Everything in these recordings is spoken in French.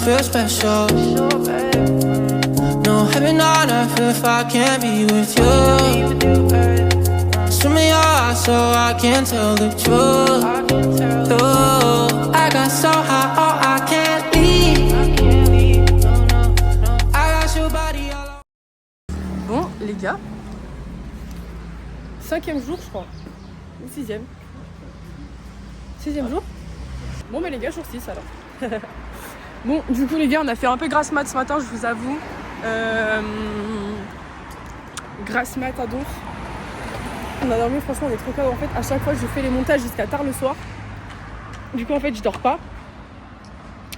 feel special. No heaven on earth if I can't be with you. Swim in your eyes so I can tell the truth. Though I got so high, oh I can't leave. I got your body all over. Bon les gars, 5e jour je crois, ou 6e. 6e jour. Bon mais les gars, jour 6 alors. Bon du coup les gars, on a fait un peu grasse mat ce matin, je vous avoue. Grasse mat à donf. On a dormi, franchement on est trop KO. En fait à chaque fois je fais les montages jusqu'à tard le soir. Du coup en fait je dors pas.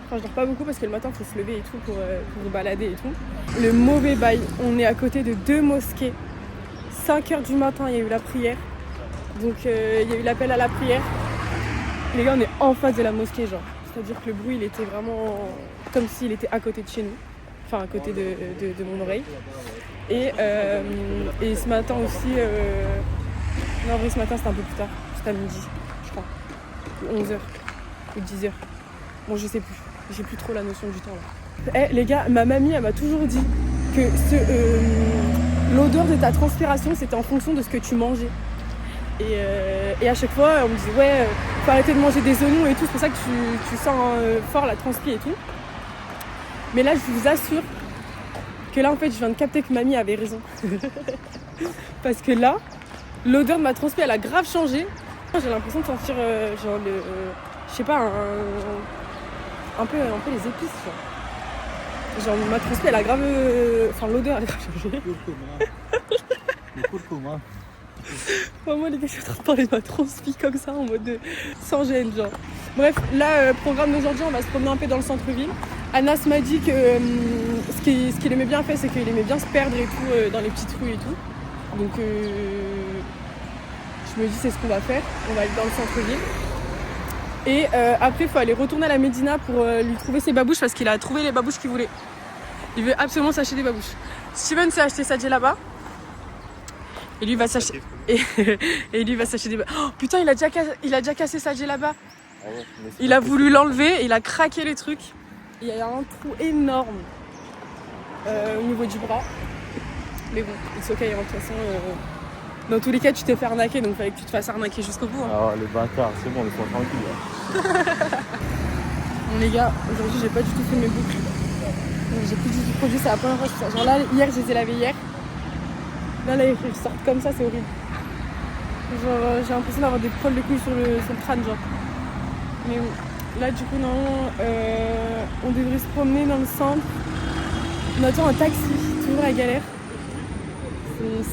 Enfin je dors pas beaucoup parce que le matin il faut se lever et tout pour se balader et tout. Le mauvais bail, on est à côté de 2 mosquées. 5h du matin il y a eu la prière. Donc il y a eu l'appel à la prière. Les gars on est en face de la mosquée genre. C'est-à-dire que le bruit il était vraiment comme s'il était à côté de chez nous. Enfin à côté de mon oreille. Et ce matin aussi... Non en vrai ce matin c'était un peu plus tard. C'était à midi je crois. Ou 11h. Ou 10h. Bon je sais plus. J'ai plus trop la notion du temps là. Les gars, ma mamie elle m'a toujours dit que l'odeur de ta transpiration c'était en fonction de ce que tu mangeais. Et à chaque fois on me disait ouais faut arrêter de manger des oignons et tout, c'est pour ça que tu sens fort la transpi et tout. Mais là je vous assure que là en fait je viens de capter que mamie avait raison. Parce que là l'odeur de ma transpi elle a grave changé. J'ai l'impression de sentir genre je sais pas un peu les épices genre ma transpi elle a grave enfin l'odeur elle a grave changé. Le curcuma. Moi les gars je suis en train de parler de ma transpi comme ça en mode sans gêne genre. Bref là programme d'aujourd'hui on va se promener un peu dans le centre-ville. Anas m'a dit que ce qu'il aimait bien faire c'est qu'il aimait bien se perdre et tout dans les petites rues et tout. Donc je me dis c'est ce qu'on va faire, on va aller dans le centre-ville. Et après il faut aller retourner à la Médina pour lui trouver ses babouches parce qu'il a trouvé les babouches qu'il voulait. Il veut absolument s'acheter des babouches. Steven s'est acheté sa là-bas. Et lui va s'acheter et lui va s'acheter des oh putain il a déjà cassé sa là-bas. Ah ouais, il a voulu l'enlever, il a craqué les trucs. Il y a un trou énorme au niveau du bras. Mais bon, c'est ok, de toute façon dans tous les cas tu t'es fait arnaquer donc il fallait que tu te fasses arnaquer jusqu'au bout. Hein. Ah les bâtards, c'est bon, laisse-moi tranquille. Bon les gars, aujourd'hui j'ai pas du tout fait mes boucles. J'ai plus du tout produit, c'est la première fois que je fais ça. Genre là hier je les ai lavées hier. Là ils sortent comme ça, c'est horrible. Genre j'ai l'impression d'avoir des poils de couilles sur le crâne genre. Mais bon, là du coup non, on devrait se promener dans le centre. On attend un taxi, toujours la galère. C'est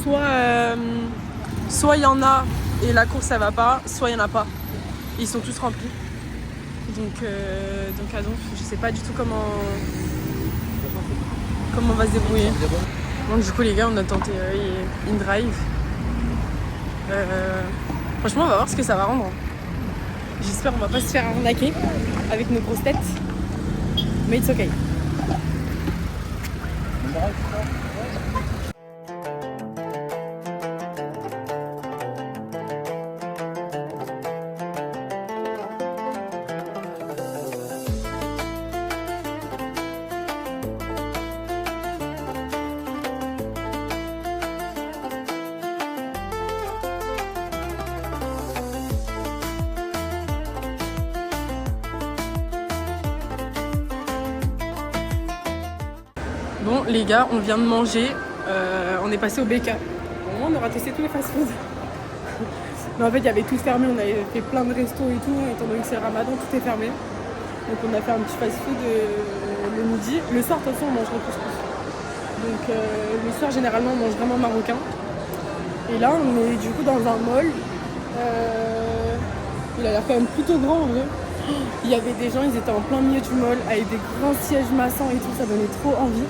soit il y en a et la course ça va pas, soit il y en a pas. Ils sont tous remplis. Donc à Donf, je sais pas du tout comment on va se débrouiller. Donc du coup les gars on a tenté InDrive. Franchement on va voir ce que ça va rendre. J'espère qu'on va pas se faire arnaquer avec nos grosses têtes. Mais it's ok. Bon les gars, on vient de manger, on est passé au BK. Au moins on aura testé tous les fast-food. Mais en fait il y avait tout fermé, on avait fait plein de restos et tout, étant donné que c'est le ramadan, tout est fermé. Donc on a fait un petit fast-food le midi. Le soir de toute façon on mange le couscous. Donc le soir généralement on mange vraiment marocain. Et là on est du coup dans un mall. Il a l'air quand même plutôt grand en vrai. Il y avait des gens, ils étaient en plein milieu du mall avec des grands sièges massants et tout, ça donnait trop envie.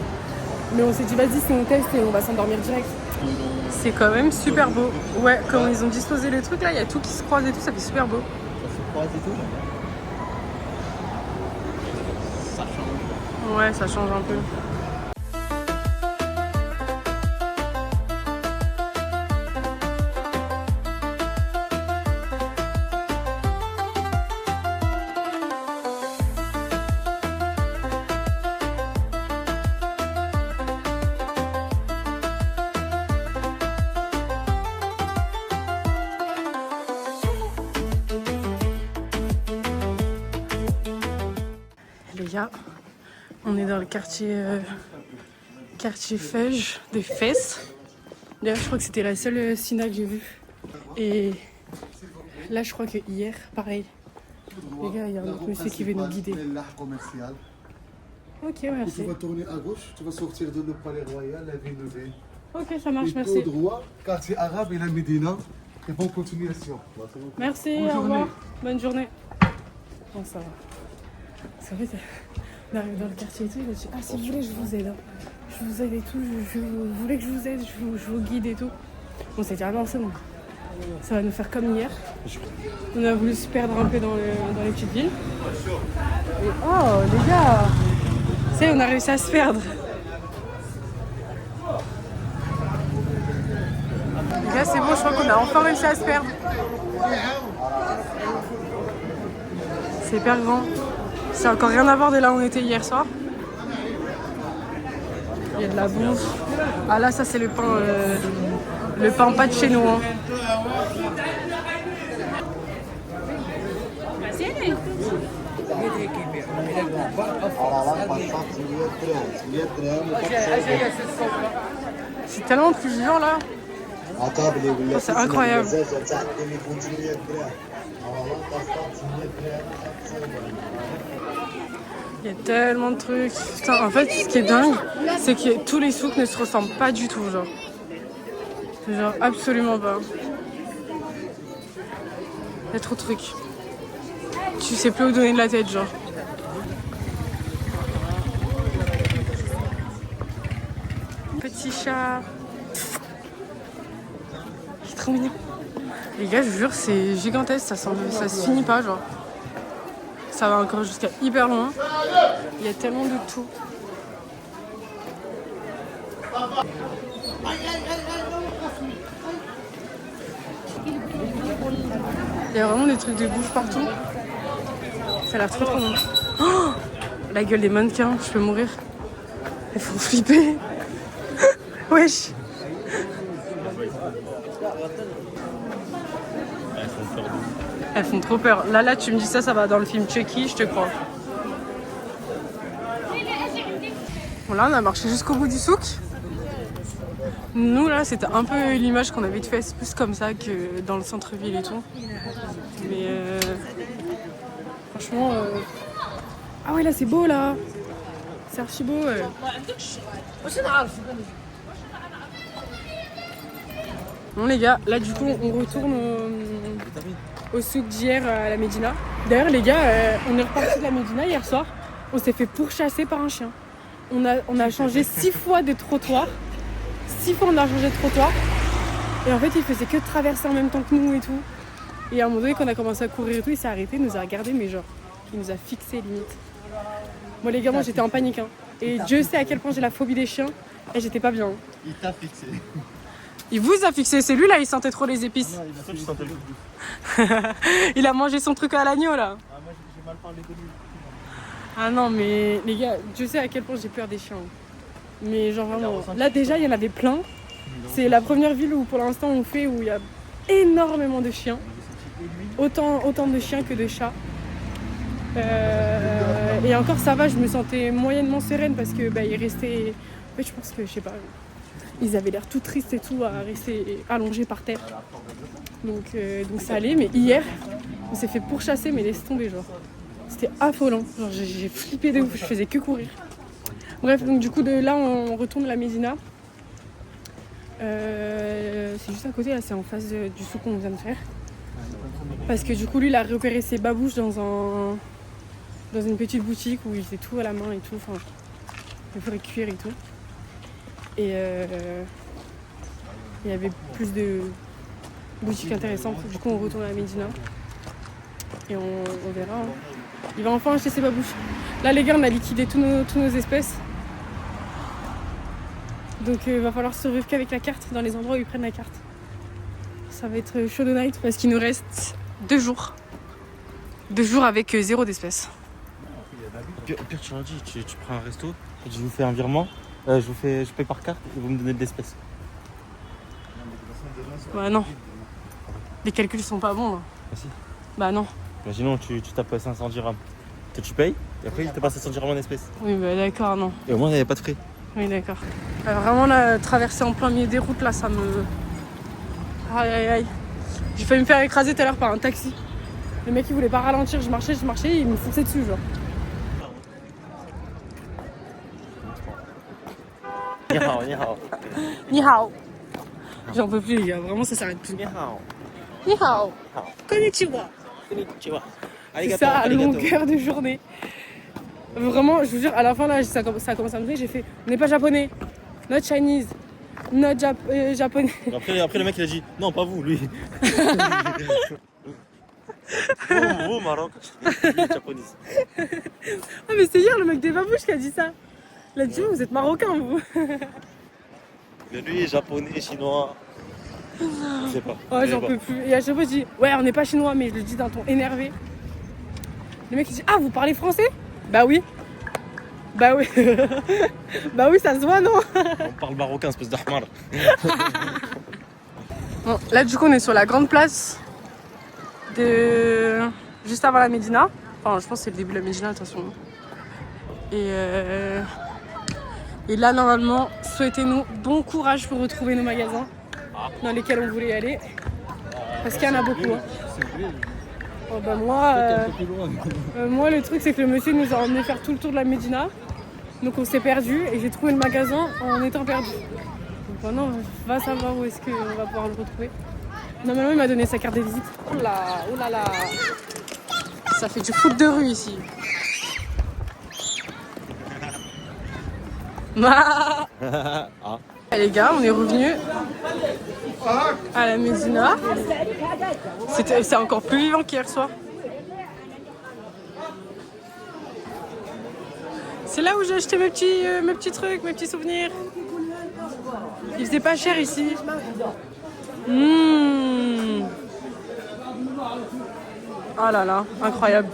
Mais on s'est dit vas-y si on teste et on va s'endormir direct. C'est quand même super beau. Ouais, quand ils ont disposé le truc là, il y a tout qui se croise et tout, ça fait super beau. Ça se croise et tout. Ça change. Ouais, ça change un peu. gars, on est dans le quartier Fej de Fès. D'ailleurs, je crois que c'était la seule Sina que j'ai vue. Et là, je crois que hier, pareil. Les gars, il y a un autre monsieur qui veut nous guider. Ok, merci. Tu vas tourner à gauche, tu vas sortir de le palais royal, la ville de Ville. Ok, ça marche, Et merci. tout droit, quartier arabe et la Médina. Et bonne continuation. Merci, Bonne au revoir. journée. Bonne journée. Bon, ça va. Parce qu'en fait, on arrive dans le quartier et tout, il a dit ah, si vous voulez, je vous aide. Hein. Je vous aide et tout, vous voulez que je vous aide, je vous guide et tout. On s'est dit, ah non, c'est bon. Ça va nous faire comme hier. On a voulu se perdre un peu dans les petites villes. Et oh, les gars, tu sais, on a réussi à se perdre. Les gars, c'est bon, je crois qu'on a enfin réussi à se perdre. C'est hyper grand. C'est encore rien à voir de là où on était hier soir. Il y a de la bouffe. Ah là, ça c'est le pain pas de chez nous. Hein. C'est tellement plus dur là. Oh, c'est incroyable. Il y a tellement de trucs. Putain, en fait, ce qui est dingue, c'est que tous les souks ne se ressemblent pas du tout, genre. Genre, absolument pas. Il y a trop de trucs. Tu sais plus où donner de la tête, genre. Petit chat. C'est trop mignon. Les gars, je vous jure, c'est gigantesque, ça se finit pas, genre. Ça va encore jusqu'à hyper loin. Il y a tellement de tout. Il y a vraiment des trucs de bouffe partout. Ça a l'air trop bon. Oh, la gueule des mannequins, je peux mourir. Elles font flipper. Wesh. Elles font trop peur. Là, tu me dis ça va dans le film Chucky, je te crois. Bon, là, on a marché jusqu'au bout du souk. Nous, là, c'était un peu l'image qu'on avait de fait. C'est plus comme ça que dans le centre-ville et tout. Mais franchement... Ah ouais, là, c'est beau, là. C'est archi beau. Bon, les gars, là, du coup, on retourne au souk d'hier à la Médina. D'ailleurs, les gars, on est reparti de la Médina hier soir. On s'est fait pourchasser par un chien. On a changé 6 fois de trottoir. 6 fois, on a changé de trottoir. Et en fait, il faisait que traverser en même temps que nous et tout. Et à un moment donné, quand on a commencé à courir et tout, il s'est arrêté, il nous a regardé, mais genre, il nous a fixé limite. Moi, les gars, moi, j'étais en panique. Hein. Et Dieu sait à quel point j'ai la phobie des chiens. Et j'étais pas bien. Il t'a fixé. Il vous a fixé, c'est lui là, il sentait trop les épices. Non, il a je sentais le Il a mangé son truc à l'agneau là. Ah, moi j'ai mal parlé de lui. Ah non, mais les gars, je sais à quel point j'ai peur des chiens. Mais genre vraiment, là déjà il y en avait plein. C'est la première ville où pour l'instant on fait où il y a énormément de chiens. Autant de chiens que de chats. Et encore ça va, je me sentais moyennement sereine parce que il restait... En fait je pense que, je sais pas, ils avaient l'air tout tristes et tout à rester allongés par terre. Donc ça allait, mais hier, on s'est fait pourchasser, mais laisse tomber, genre. C'était affolant, genre j'ai flippé de ouf, je faisais que courir. Bref, donc du coup, de là, on retourne à la Médina. C'est juste à côté, là, c'est en face du souk qu'on vient de faire. Parce que du coup, lui, il a repéré ses babouches dans une petite boutique où il faisait tout à la main et tout, enfin, il faudrait cuire et tout. Et il y avait plus de boutiques intéressantes. Du coup, on retourne à la Médina. Et on verra. Hein. Il va enfin acheter ses babouches. Là, les gars, on a liquidé tous nos espèces. Donc, il va falloir survivre qu'avec la carte dans les endroits où ils prennent la carte. Ça va être chaud de night parce qu'il nous reste 2 jours. 2 jours avec 0 d'espèces. Pire, tu m'as dit, tu prends un resto, je vous fais un virement, je paye par carte et vous me donnez de l'espèce. Bah non. Les calculs sont pas bons. Là. Ah si. Bah non. Imaginons, tu tapes 500 dirhams. Toi, tu payes Et après, il te passe 100 dirhams en espèces. Oui, bah d'accord, non. Et au moins, il n'y avait pas de frais. Oui, d'accord. Vraiment, là, traverser en plein milieu des routes, là, ça me... Aïe, aïe, aïe. J'ai failli me faire écraser tout à l'heure par un taxi. Le mec, il voulait pas ralentir, je marchais, il me fonçait dessus, genre. Ni hao, ni hao. Ni hao. J'en peux plus, les gars, vraiment, ça s'arrête plus. Ni hao. Ni hao. Konnichiwa. Konnichiwa. C'est ça à longueur de journée. Vraiment, je vous jure, à la fin, là, ça commence à me dire, j'ai fait, on n'est pas japonais, not Chinese, not japonais. Après, le mec, il a dit, non, pas vous, lui. vous, Maroc. Lui, japonais. Ah, mais c'est hier le mec des babouches qui a dit ça. Il a dit, vous êtes marocain, vous. Mais lui, japonais, chinois. Je sais pas. Ouais, j'en peux plus. Et à chaque fois, je dis, ouais, on n'est pas chinois, mais je le dis d'un ton énervé. Le mec, il dit, ah, vous parlez français? Bah oui. Bah oui. Bah oui, ça se voit, non? On parle marocain, espèce d'ahmar. Bon, là, du coup, on est sur la grande place de... juste avant la Médina. Enfin, je pense que c'est le début de la Médina, de toute façon. Et là, normalement, souhaitez-nous bon courage pour retrouver nos magasins dans lesquels on voulait aller. Parce qu'il y en a beaucoup. Hein. Oh, bah, moi, le truc, c'est que le monsieur nous a emmené faire tout le tour de la Médina. Donc, on s'est perdu et j'ai trouvé le magasin en étant perdu. Donc, maintenant, va savoir où est-ce qu'on va pouvoir le retrouver. Normalement, il m'a donné sa carte de visite. Oh là là. Ça fait du foot de rue ici. Ah. Les gars, on est revenus à la Médina. C'est encore plus vivant qu'hier soir. C'est là où j'ai acheté mes petits trucs, mes petits souvenirs. Il faisait pas cher ici. Oh là là, incroyable.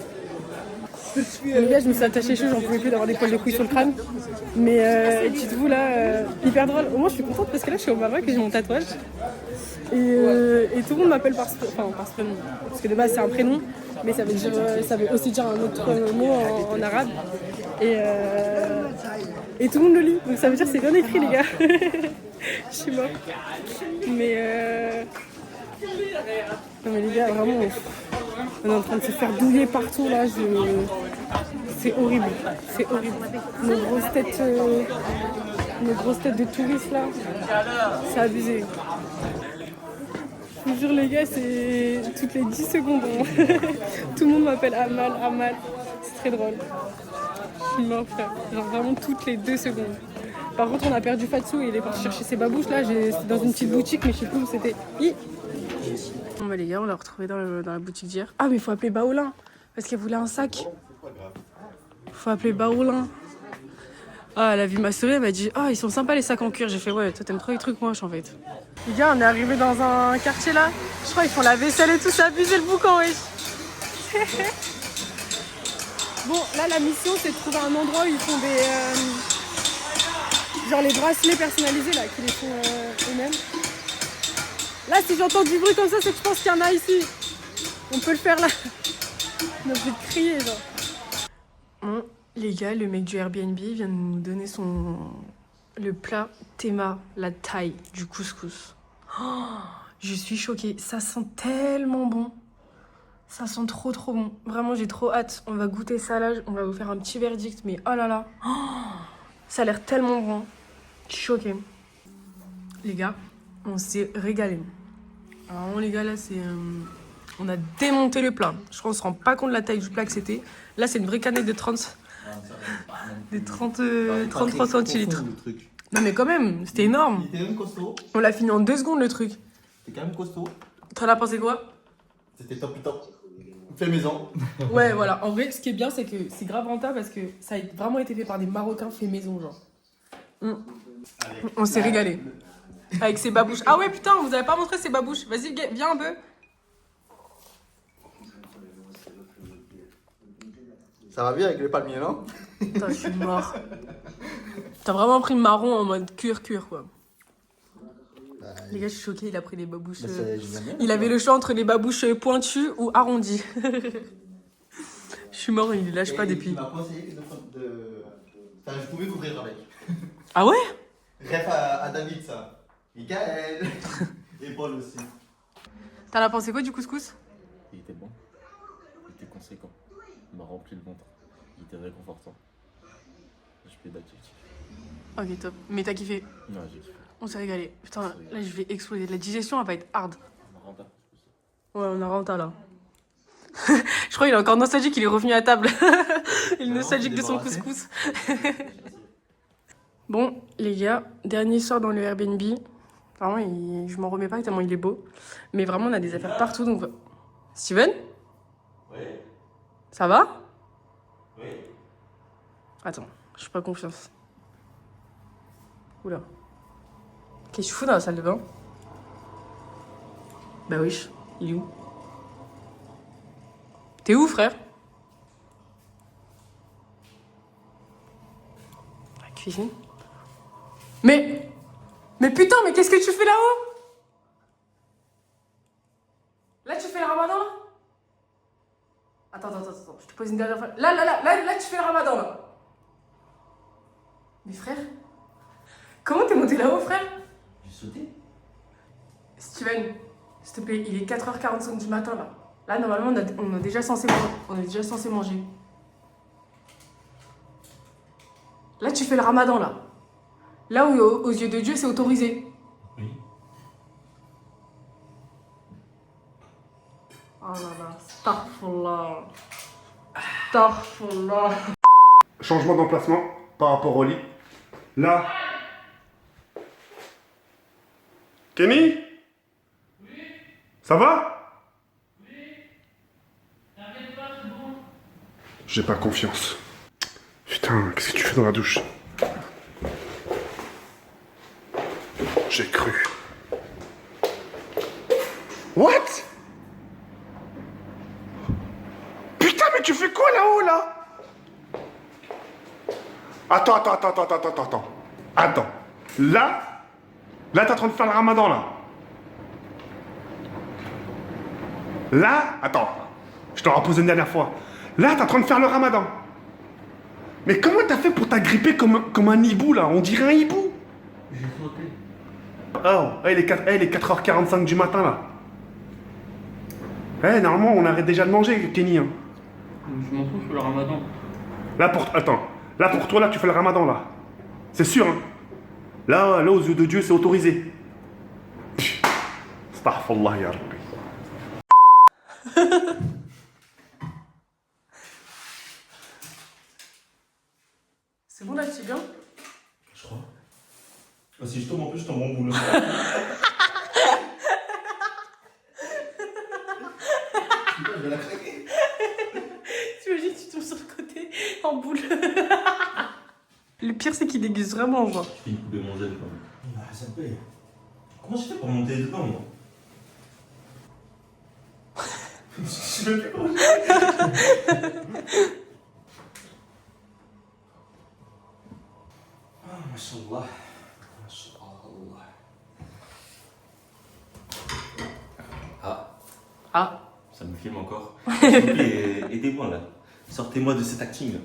Les gars, je me suis attachée chaud, j'en pouvais plus d'avoir des poils de couilles sur le crâne. Mais dites-vous là, hyper drôle. Au moins, je suis contente parce que là, je suis au Maroc et j'ai mon tatouage. Et tout le monde m'appelle par ce prénom. Parce que de base, c'est un prénom, mais ça veut aussi dire un autre mot en arabe. Et tout le monde le lit. Donc ça veut dire que c'est bien écrit, les gars. Je suis morte. Non mais les gars, vraiment, on est en train de se faire douiller partout là. C'est horrible. C'est horrible. Nos grosses têtes de touristes là, c'est abusé. Je vous jure les gars, c'est toutes les 10 secondes. Tout le monde m'appelle Amal. C'est très drôle. Je suis mort, frère. Genre vraiment toutes les 2 secondes. Par contre, on a perdu Fatsou et il est parti chercher ses babouches là. C'était dans une petite boutique, mais je sais plus où c'était. Bon bah les gars, on l'a retrouvé dans la boutique d'hier. Ah mais il faut appeler Baoulin parce qu'elle voulait un sac. Faut appeler Baoulin. Ah, elle a vu ma story, elle m'a dit ils sont sympas les sacs en cuir. J'ai fait ouais, toi t'aimes trop les trucs moches en fait. Les gars, on est arrivé dans un quartier là. Je crois qu'ils font la vaisselle et tout, c'est abusé le boucan, wesh. Bon, là la mission c'est de trouver un endroit où ils font des genre les bracelets personnalisés là, qui les font eux-mêmes. Là, si j'entends du bruit comme ça, c'est que je pense qu'il y en a ici. On peut le faire là. On a envie de crier, genre. Bon, les gars, le mec du Airbnb vient de nous donner le plat Tema, la thaï, du couscous. Oh, je suis choquée. Ça sent tellement bon. Ça sent trop bon. Vraiment, j'ai trop hâte. On va goûter ça là. On va vous faire un petit verdict. Mais oh là là. Oh, ça a l'air tellement bon. Je suis choquée. Les gars, on s'est régalé. Alors les gars, là, on a démonté le plat. Je crois qu'on se rend pas compte de la taille du plat que c'était. Là, c'est une vraie canette de 33 centilitres. Non mais quand même, c'était énorme. Il était même costaud. On l'a fini en 2 secondes le truc. C'était quand même costaud. T'en as pensé quoi? C'était top. Fait maison. Ouais, voilà. En vrai, ce qui est bien, c'est que c'est grave rentable parce que ça a vraiment été fait par des Marocains fait maison, genre. On s'est régalé. Avec ses babouches. Ah ouais, putain, vous avez pas montré ses babouches. Vas-y, viens un peu. Ça va bien avec les palmiers, non? Putain, je suis mort. T'as vraiment pris le marron en mode cuir, quoi. Les gars, je suis choquée, il a pris les babouches. Il avait le choix entre les babouches pointues ou arrondies. Je Je suis mort, il ne lâche pas Et depuis. Il m'a conseillé Enfin, je pouvais couvrir avec. Ah ouais? Ref à David, ça. Michael. Et Paul aussi. T'en as pensé quoi du couscous? Il était bon, il était conséquent, il m'a rempli le ventre, il était réconfortant. Je fais d'adjectifs. Ok, top. Mais t'as kiffé? Non, j'ai kiffé. On s'est régalé. Putain, là je vais exploser. La digestion elle va être hard. On rentre plus. Ouais, on a Renta là. Je crois qu'il est encore nostalgique, il est revenu à table. Il est nostalgique de son couscous. Bon, les gars, dernier soir dans le Airbnb. Vraiment, je m'en remets pas tellement il est beau. Mais vraiment, on a des affaires partout. Donc... Steven? Oui. Ça va? Oui. Attends, je suis pas confiance. Oula. Qu'est-ce que tu fous dans la salle de bain? Bah oui, il est où? T'es où, frère? La cuisine. Mais putain, mais qu'est-ce que tu fais là-haut? Là, tu fais le ramadan, là? Attends, je te pose une dernière fois. Là, tu fais le ramadan, là. Mais frère, comment t'es monté là-haut, frère? J'ai sauté. Steven, s'il te plaît, il est 4h45 du matin, là. Là, normalement, on est déjà censé manger. Là, tu fais le ramadan, là. Là où, aux yeux de Dieu, c'est autorisé. Oui. Oh là là, astaghfirullah. Astaghfirullah. Changement d'emplacement par rapport au lit. Là. Kenny? Oui. Ça va? Oui. T'inquiète pas, c'est bon. J'ai pas confiance. Putain, qu'est-ce que tu fais dans la douche? J'ai cru. What? Putain, mais tu fais quoi là-haut, là? Attends. Attends. Là, t'es en train de faire le ramadan, là. Là, attends. Je te le repose une dernière fois. Là, t'es en train de faire le ramadan. Mais comment t'as fait pour t'agripper comme un hibou, là? On dirait un hibou. J'ai sauté. Oh, il est 4h45 du matin, là. Normalement, on arrête déjà de manger, Kenny. Hein. Je m'en fous, je fais le ramadan. Attends. Là, pour toi, là, tu fais le ramadan, là. C'est sûr, hein. Là, aux yeux de Dieu, c'est autorisé. Astaghfirullah, ya Rabbi. C'est bon, là, tu es bien? Je crois. Si je tombe en plus, je tombe en boule. Je vais la craquer. T'imagines, tu tombes sur le côté en boule. Le pire, c'est qu'il déguise vraiment, genre. Je fais une coupe de manger, quand même. Ah, ça me paye. Comment j'ai fait pour monter dedans, moi? Je sais même plus comment j'ai fait. Ah, mashallah. Mashallah. Ah. Ça me filme encore. S'il vous plaît, aidez-moi là. Sortez-moi de cet acting.